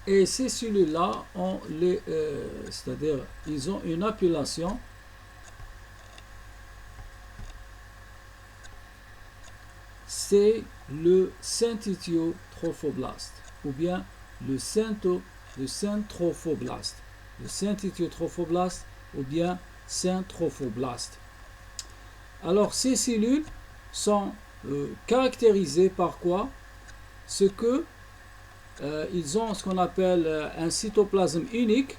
Et ces cellules-là ont c'est-à-dire ils ont une appellation c'est le synthétiotrophoblaste ou bien le syntrophoblast. Le synthétiotrophoblaste ou bien syntrophoblast. Alors ces cellules sont caractérisées par quoi? Ce que ils ont ce qu'on appelle un cytoplasme unique,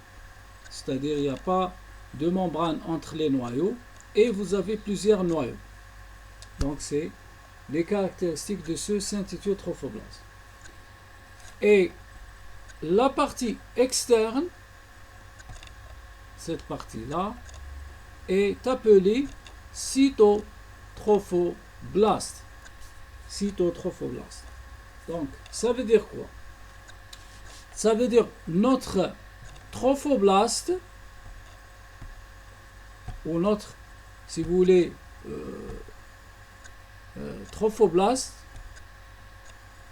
c'est-à-dire il n'y a pas de membrane entre les noyaux et vous avez plusieurs noyaux. Donc c'est les caractéristiques de ce synthétiotrophoblaste. Et la partie externe, cette partie-là, est appelée cytotrophoblast. Cytotrophoblast. Donc, ça veut dire quoi? Ça veut dire notre trophoblaste, ou notre, si vous voulez, trophoblaste,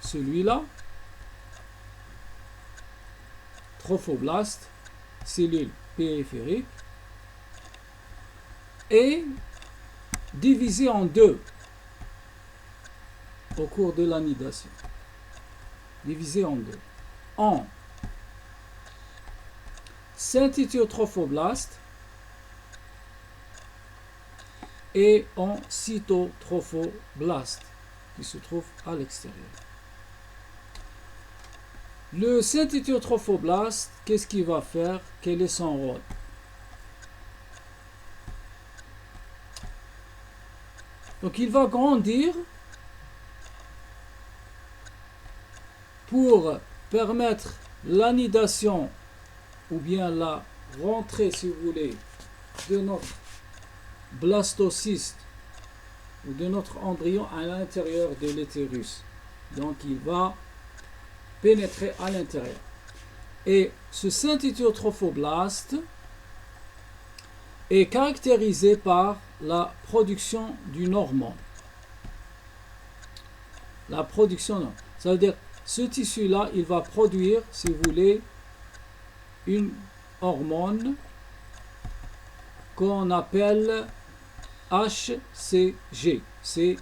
celui-là, trophoblaste, cellule périphérique, est divisé en deux au cours de l'anidation. Divisé en deux. En synthétiotrophoblaste et en cytotrophoblast qui se trouve à l'extérieur. Le synthétiotrophoblaste, qu'est-ce qu'il va faire? Quel est son rôle? Donc il va grandir pour permettre l'anidation ou bien la rentrée, si vous voulez, de notre blastocyste ou de notre embryon à l'intérieur de l'utérus. Donc il va pénétrer à l'intérieur. Et ce synthétiotrophoblaste est caractérisé par la production d'une hormone. La production, ça veut dire ce tissu-là, il va produire, si vous voulez, une hormone qu'on appelle HCG. C'est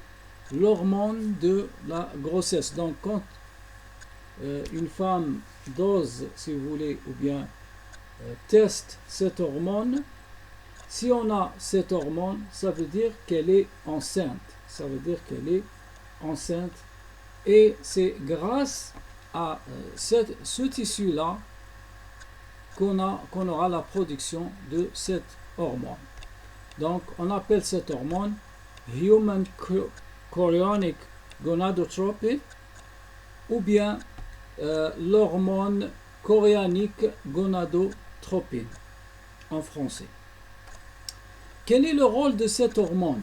l'hormone de la grossesse. Donc, quand une femme dose, si vous voulez, ou bien teste cette hormone, si on a cette hormone, ça veut dire qu'elle est enceinte. Ça veut dire qu'elle est enceinte. Et c'est grâce à ce tissu-là qu'on aura la production de cette hormone. Donc, on appelle cette hormone Human Chorionic Gonadotropin ou bien l'hormone chorionique gonadotropine en français. Quel est le rôle de cette hormone?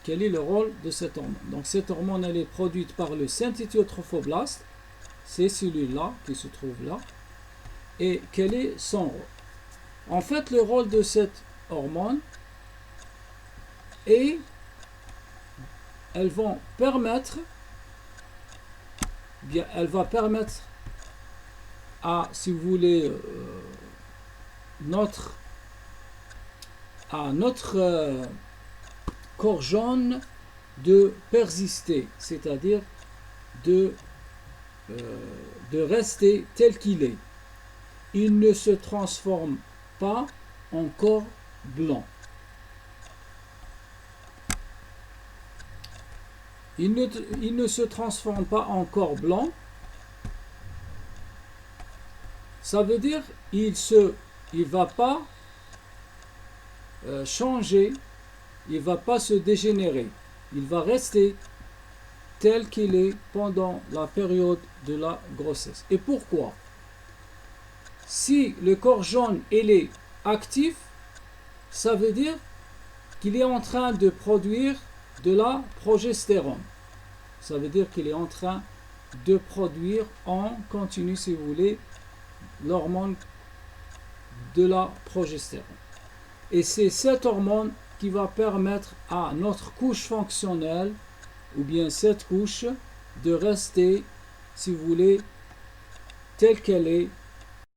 Quel est le rôle de cette hormone? Donc cette hormone, elle est produite par le synthétiotrophoblaste, ces cellules-là qui se trouvent là. Et quel est son rôle? En fait, le rôle de cette hormone est, elle va permettre à, si vous voulez, notre corps jaune de persister, c'est-à-dire de rester tel qu'il est. Il ne se transforme pas en corps blanc. Il ne se transforme pas en corps blanc. Ça veut dire il va pas changer, il va pas se dégénérer. Il va rester tel qu'il est pendant la période de la grossesse. Et pourquoi? Si le corps jaune il est actif, ça veut dire qu'il est en train de produire de la progestérone. Ça veut dire qu'il est en train de produire en continu, si vous voulez, l'hormone de la progestérone. Et c'est cette hormone qui va permettre à notre couche fonctionnelle, ou bien cette couche, de rester, si vous voulez, telle qu'elle est